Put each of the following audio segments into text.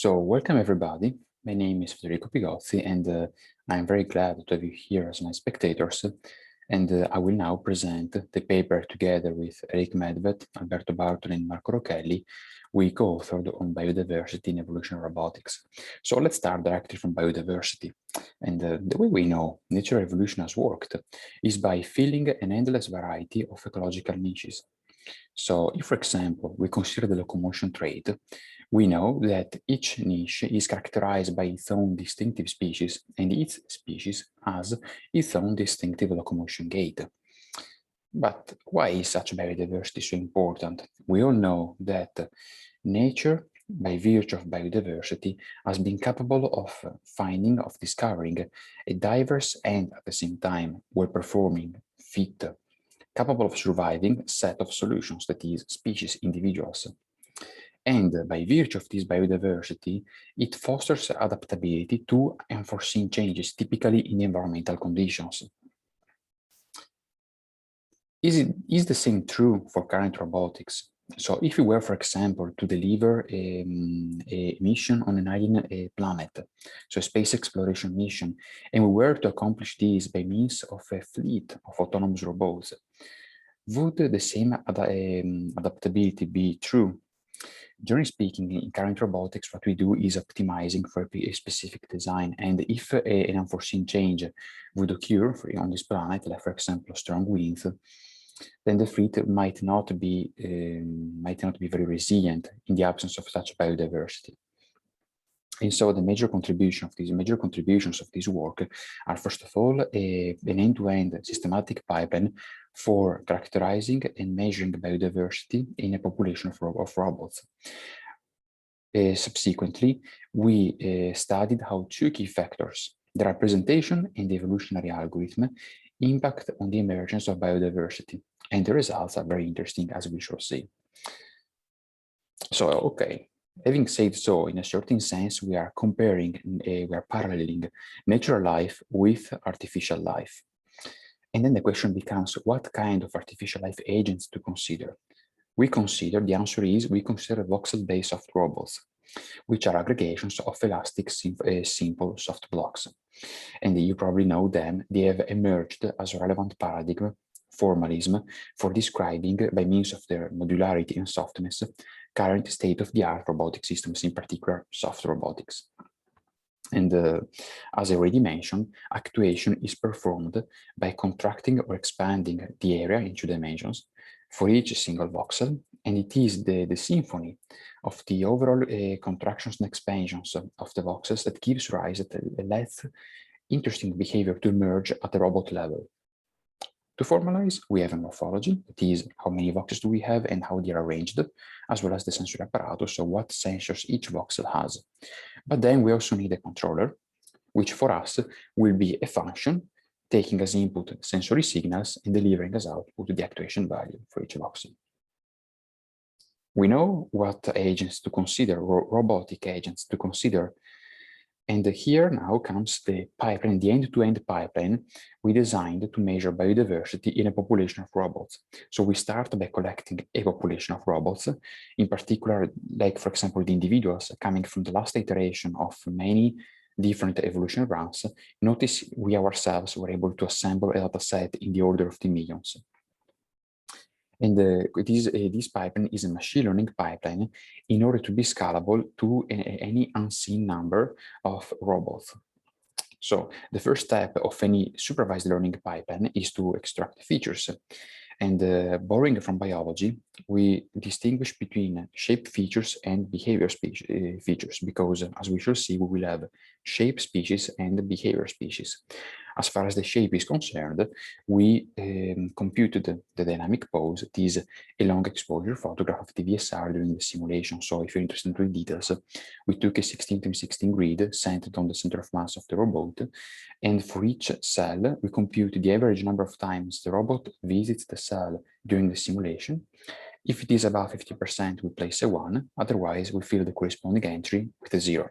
So welcome everybody. My name is Federico Pigozzi and I'm very glad to have you here as my spectators. And I will now present the paper together with Eric Medvet, Alberto Bartoli and Marco Rochelli we co-authored on biodiversity in evolutionary robotics. So let's start directly from biodiversity. And the way we know natural evolution has worked is by filling an endless variety of ecological niches. So if, for example, we consider the locomotion trait, we know that each niche is characterized by its own distinctive species, and each species has its own distinctive locomotion gait. But why is such biodiversity so important? We all know that nature, by virtue of biodiversity, has been capable of discovering a diverse and, at the same time, well-performing, fit, capable of surviving set of solutions, that is, species individuals. And by virtue of this biodiversity, it fosters adaptability to unforeseen changes, typically in environmental conditions. Is the same true for current robotics? So if we were, for example, to deliver a mission on an alien planet, so a space exploration mission, and we were to accomplish this by means of a fleet of autonomous robots, would the same adaptability be true? Generally speaking, in current robotics, what we do is optimizing for a specific design. And if an unforeseen change would occur on this planet, like for example, strong winds, then the fleet might not be very resilient in the absence of such biodiversity. And so the major contributions of this work are, first of all, an end-to-end systematic pipeline for characterizing and measuring biodiversity in a population of robots. Subsequently, we studied how two key factors, the representation and the evolutionary algorithm, impact on the emergence of biodiversity. And the results are very interesting, as we shall see. So, okay. Having said so, in a certain sense, we are paralleling natural life with artificial life. And then the question becomes, what kind of artificial life agents to consider? The answer is, we consider Voxel-based Soft Robots, which are aggregations of elastic, simple soft blocks. And you probably know them. They have emerged as a relevant paradigm, formalism, for describing, by means of their modularity and softness, current state-of-the-art robotic systems, in particular soft robotics. And as I already mentioned, actuation is performed by contracting or expanding the area in 2 dimensions for each single voxel, and it is the symphony of the overall contractions and expansions of the voxels that gives rise to a less interesting behavior to emerge at the robot level. To formalize, we have a morphology, that is, how many voxels do we have and how they are arranged, as well as the sensory apparatus, so what sensors each voxel has. But then we also need a controller, which for us will be a function, taking as input sensory signals and delivering as output the actuation value for each voxel. We know what agents to consider, robotic agents to consider. And here now comes the pipeline, the end-to-end pipeline we designed to measure biodiversity in a population of robots. So we start by collecting a population of robots, in particular, like, for example, the individuals coming from the last iteration of many different evolution runs. Notice we ourselves were able to assemble a data set in the order of the millions. And this pipeline is a machine learning pipeline in order to be scalable to any unseen number of robots. So the first step of any supervised learning pipeline is to extract features. And borrowing from biology, we distinguish between shape features and behavior features, because as we shall see, we will have shape species and behavior species. As far as the shape is concerned, we computed the dynamic pose. It is a long exposure photograph of the VSR during the simulation. So if you're interested in details, we took a 16x16 grid centered on the center of mass of the robot. And for each cell, we computed the average number of times the robot visits the cell during the simulation. If it is above 50%, we place a 1. Otherwise, we fill the corresponding entry with a 0.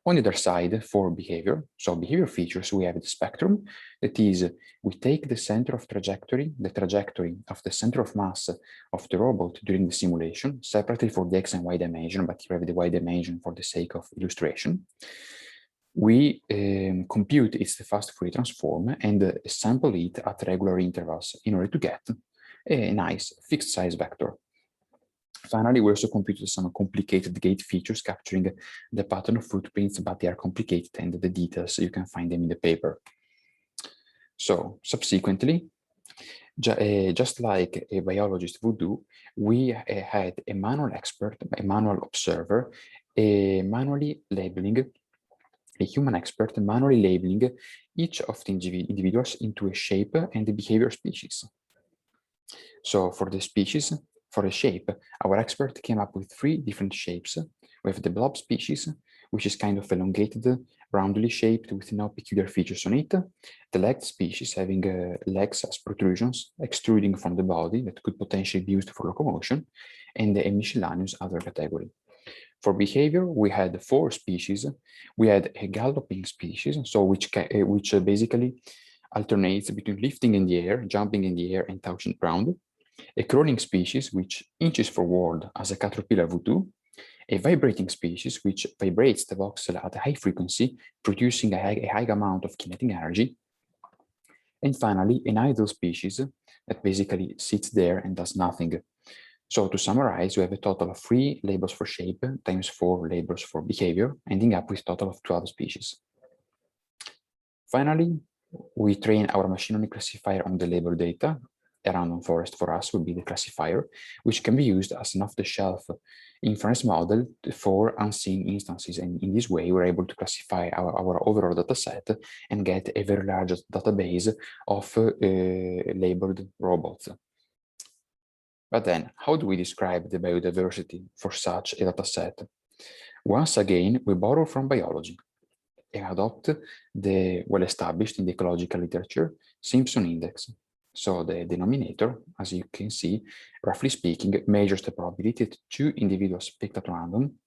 On the other side, for behavior, so behavior features, we have the spectrum. That is, we take the center of trajectory, the trajectory of the center of mass of the robot during the simulation, separately for the X and Y dimension, but here we have the Y dimension for the sake of illustration. We compute its fast Fourier transform and sample it at regular intervals in order to get a nice fixed size vector. Finally, we also computed some complicated gate features capturing the pattern of footprints, but they are complicated and the details, you can find them in the paper. So subsequently, just like a biologist would do, we had a manual expert, a manual observer, a human expert manually labeling each of the individuals into a shape and the behavior species. So for the species, for the shape, our expert came up with 3 different shapes. We have the blob species, which is kind of elongated, roundly shaped with no peculiar features on it. The legged species having legs as protrusions extruding from the body that could potentially be used for locomotion, and a miscellaneous other category. For behavior, we had 4 species. We had a galloping species, so which basically alternates between lifting in the air, jumping in the air, and touching ground. A crawling species which inches forward as a caterpillar would do, a vibrating species which vibrates the voxel at a high frequency, producing a high amount of kinetic energy, and finally an idle species that basically sits there and does nothing. So to summarize, we have a total of 3 labels for shape times 4 labels for behavior, ending up with a total of 12 species. Finally, we train our machine learning classifier on the label data. A random forest for us would be the classifier, which can be used as an off-the-shelf inference model for unseen instances. And in this way, we're able to classify our overall data set and get a very large database of labeled robots. But then, how do we describe the biodiversity for such a data set? Once again, we borrow from biology and adopt the well-established in the ecological literature Simpson index. So the denominator, as you can see, roughly speaking, measures the probability that 2 individuals picked at random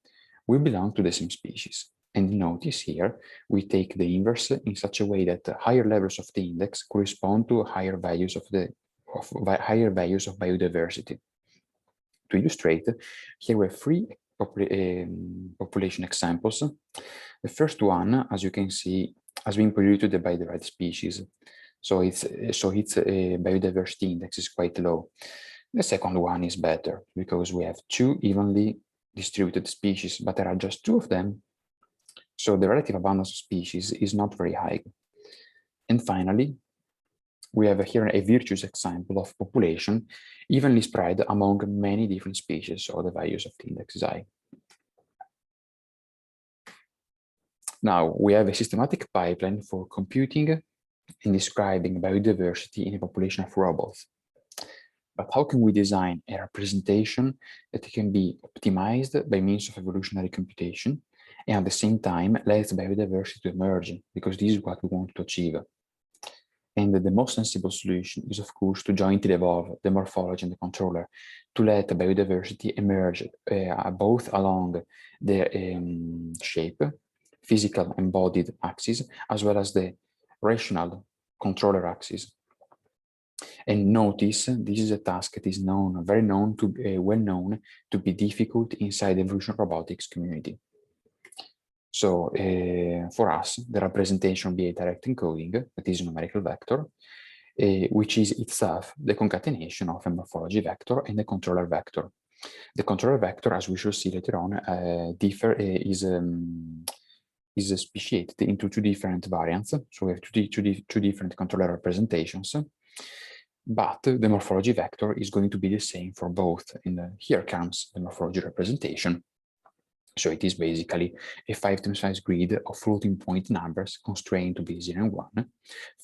will belong to the same species. And notice here, we take the inverse in such a way that higher levels of the index correspond to higher values of biodiversity. To illustrate, here we have 3 population examples. The first one, as you can see, has been polluted by the right species. So its biodiversity index is quite low. The second one is better because we have 2 evenly distributed species, but there are just 2 of them. So the relative abundance of species is not very high. And finally, we have here a virtuous example of population evenly spread among many different species, so the values of the index is high. Now, we have a systematic pipeline for computing and describing biodiversity in a population of robots. But how can we design a representation that can be optimized by means of evolutionary computation and at the same time let biodiversity to emerge, because this is what we want to achieve? And the most sensible solution is, of course, to jointly evolve the morphology and the controller to let biodiversity emerge both along the shape, physical embodied axis, as well as the rational controller axis. And notice this is a task that is well known to be difficult inside the evolution robotics community. So for us, the representation will be a direct encoding, that is a numerical vector, which is itself the concatenation of a morphology vector and a controller vector. The controller vector, as we shall see later on, is speciated into 2 different variants. So we have two different controller representations, but the morphology vector is going to be the same for both. And here comes the morphology representation. So it is basically a 5x5 grid of floating point numbers constrained to be 0 and 1.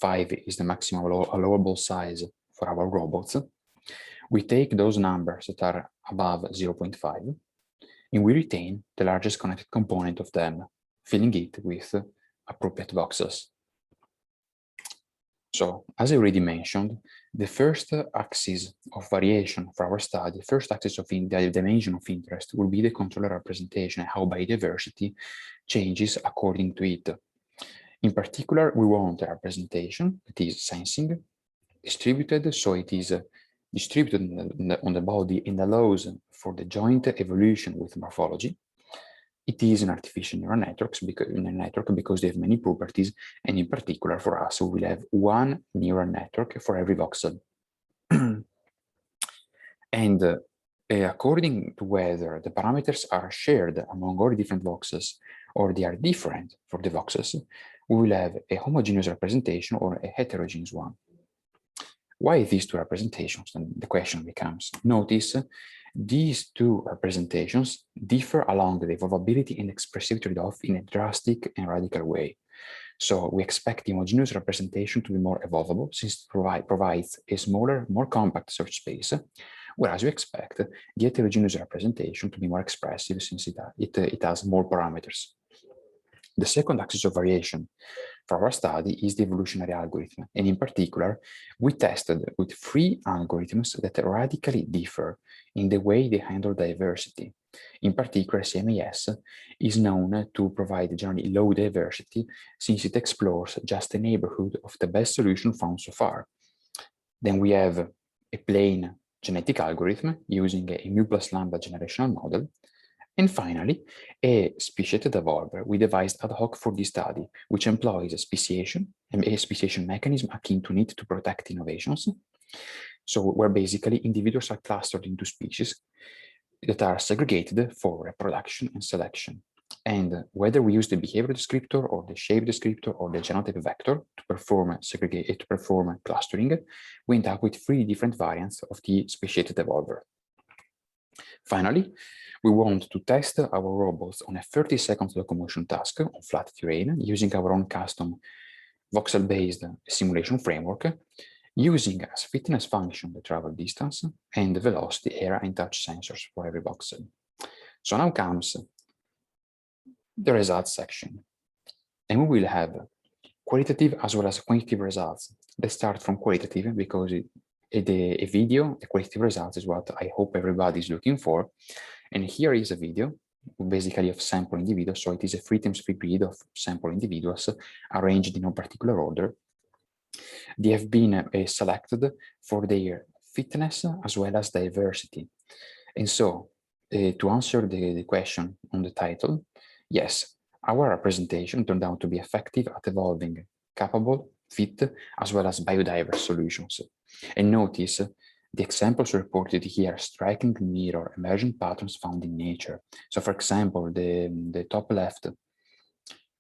5 is the maximum allowable size for our robots. We take those numbers that are above 0.5 and we retain the largest connected component of them, filling it with appropriate voxels. So, as I already mentioned, the first axis of variation for our study, first axis of the dimension of interest will be the controller representation and how biodiversity changes according to it. In particular, we want a representation that is sensing, distributed, so it is distributed on the body and allows for the joint evolution with morphology. It is an artificial neural network because they have many properties, and in particular for us, we will have one neural network for every voxel. And according to whether the parameters are shared among all different voxels or they are different for the voxels, we will have a homogeneous representation or a heterogeneous one. Why these two representations? And the question becomes, notice these two representations differ along the evolvability and expressivity trade-off in a drastic and radical way. So we expect the homogeneous representation to be more evolvable since it provides a smaller, more compact search space, whereas we expect the heterogeneous representation to be more expressive since it has more parameters. The second axis of variation for our study is the evolutionary algorithm, and in particular, we tested with 3 algorithms that radically differ in the way they handle diversity. In particular, CMAS is known to provide generally low diversity since it explores just the neighborhood of the best solution found so far. Then we have a plain genetic algorithm using a mu plus lambda generational model. And finally, a speciated evolver we devised ad hoc for this study, which employs a speciation mechanism akin to need to protect innovations. So where basically individuals are clustered into species that are segregated for reproduction and selection. And whether we use the behavior descriptor or the shape descriptor or the genotype vector to perform clustering, we end up with 3 different variants of the speciated evolver. Finally, we want to test our robots on a 30-second locomotion task on flat terrain using our own custom voxel-based simulation framework, using as fitness function the travel distance and the velocity, air, and touch sensors for every voxel. So now comes the results section. And we will have qualitative as well as quantitative results. Let's start from qualitative because a video, the qualitative results is what I hope everybody is looking for. And here is a video basically of sample individuals. So it is a 3x3 grid of sample individuals arranged in no particular order. They have been selected for their fitness as well as diversity. And so to answer the question on the title, yes, our representation turned out to be effective at evolving capable, fit, as well as biodiverse solutions. And notice the examples reported here strikingly mirror emergent patterns found in nature. So for example, the top left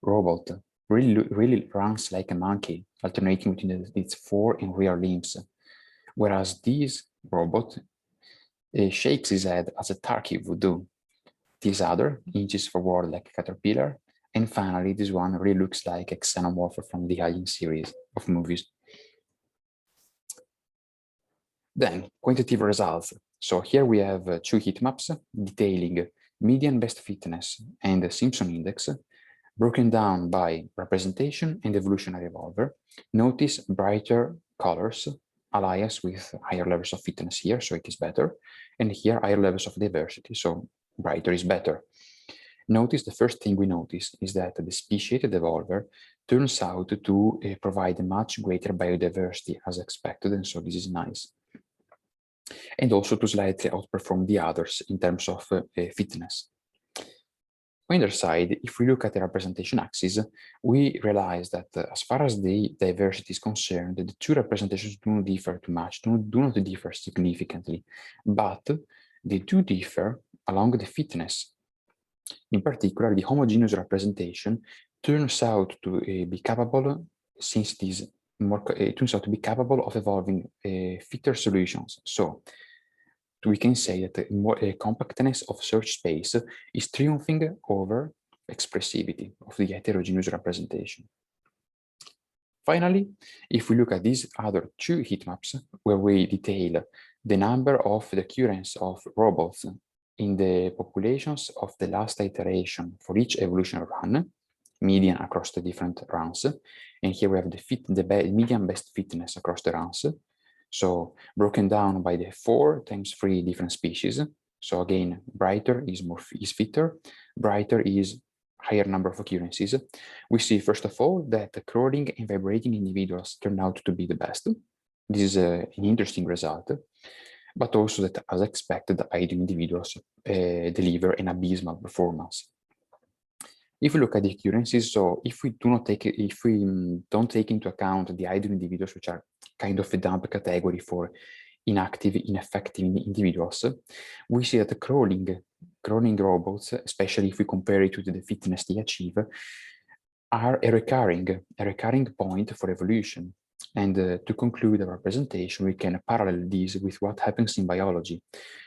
robot really runs like a monkey, alternating between its 4 and rear limbs, whereas this robot shakes his head as a turkey would do. This other inches forward like a caterpillar, and finally this one really looks like a xenomorph from the Alien series of movies. Then quantitative results. So here we have 2 heat maps detailing median best fitness and the Simpson index, broken down by representation and evolutionary evolver. Notice brighter colors ally us with higher levels of fitness here, so it is better, and here higher levels of diversity, so brighter is better. Notice the first thing we notice is that the speciated evolver turns out to provide a much greater biodiversity as expected, and so this is nice. And also to slightly outperform the others in terms of fitness. On the other side, if we look at the representation axis, we realize that as far as the diversity is concerned, the 2 representations do not differ too much, do not differ significantly, but they do differ along the fitness. In particular, the homogeneous representation turns out to be capable, since it is more, it turns out to be capable of evolving fitter solutions. So we can say that the compactness of search space is triumphing over expressivity of the heterogeneous representation. Finally, if we look at these other 2 heat maps, where we detail the number of the occurrence of robots in the populations of the last iteration for each evolution run, median across the different runs. And here we have the median best fitness across the runs. So broken down by the 4 times 3 different species. So again, brighter is fitter, brighter is higher number of occurrences. We see, first of all, that the crawling and vibrating individuals turn out to be the best. This is an interesting result, but also that, as expected, idle individuals deliver an abysmal performance. If we look at the occurrences, so if we don't take into account the idle individuals, which are kind of a dump category for inactive, ineffective individuals, we see that the crawling robots, especially if we compare it to the fitness they achieve, are a recurring point for evolution. And to conclude our presentation, we can parallel this with what happens in biology.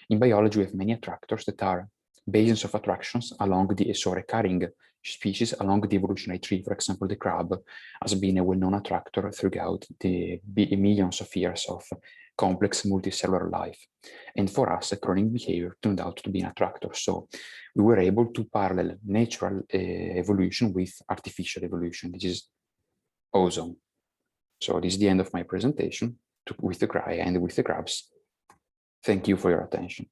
In biology, we have many attractors that are basins of attractions along the recurring species along the evolutionary tree. For example, the crab has been a well-known attractor throughout the millions of years of complex multicellular life. And for us, crawling behavior turned out to be an attractor. So we were able to parallel natural evolution with artificial evolution. This is awesome. So this is the end of my presentation with the crabs. Thank you for your attention.